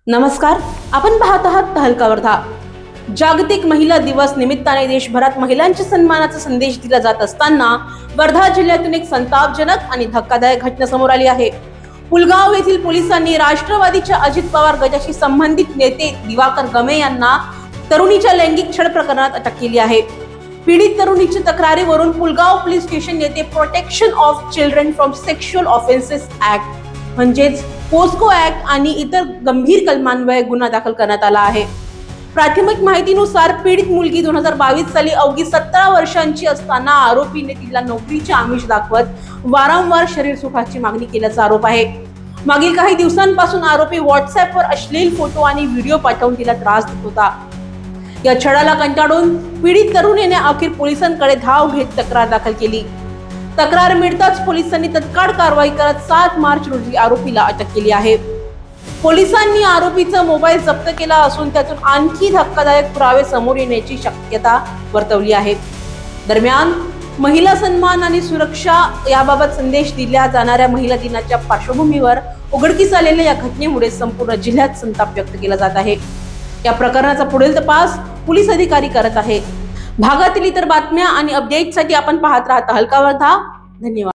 नमस्कार, आपण पाहत आहात तहलका वर्धा। जागतिक महिला दिवस निमित्ताने देशभरात महिलांच्या सन्मानाचा संदेश दिला जात असताना वर्धा जिल्ह्यातून एक संतापजनक आणि धक्कादायक घटना समोर आली आहे। पुलगाव येथील पोलिसांनी राष्ट्रवादीच्या अजित पवार गटाशी संबंधित नेते दिवाकर गमे यांना तरुणीच्या लैंगिक छळ प्रकरणात अटक केली आहे। पीडित तरुणीच्या तक्रारीवरून पुलगाव पोलीस स्टेशन येथे protection of children from sexual offences act म्हणजेच पोस्को ऍक्ट आणि इतर गंभीर कलमान्वये गुन्हा दाखल करण्यात आला आहे। प्राथमिक माहितीनुसार पीडित मुलगी 2022 साली अवघी 17 वर्षांची असताना आरोपीने तिला नोकरीचे आमिष दाखवत वारंवार शरीर सुखाची मागणी केल्याचा आरोप आहे। मागील काही दिवसांपासून आरोपी व्हॉट्सअॅपवर अश्लील फोटो आणि व्हिडिओ पाठवून तिला त्रास देत होता। या छळाला कंटाळून पीडित तरुणीने अखेर पोलिसांकडे धाव घेत तक्रार दाखल केली। तक्रार मिळताच पोलिसांनी तत्काळ कारवाई करत 7 मार्च रोजी आरोपीला अटक केली आहे। पोलिसांनी आरोपीचा मोबाईल जप्त केला असून त्यातून आणखी धक्कादायक पुरावे समोर येण्याची शक्यता वर्तवली आहे। दरम्यान महिला सन्मान आणि सुरक्षा याबाबत संदेश दिल्या जाणाऱ्या महिला दिनाच्या पार्श्वभूमीवर उघडकीस आलेल्या या घटनेमुळे संपूर्ण जिल्ह्यात संताप व्यक्त केला जात आहे। या प्रकरणाचा पुढील तपास पोलीस अधिकारी करत आहेत। भागातील इतर बातम्या आणि अपडेटसाठी आपण पाहत राहा तहलका वर्धा। धन्यवाद।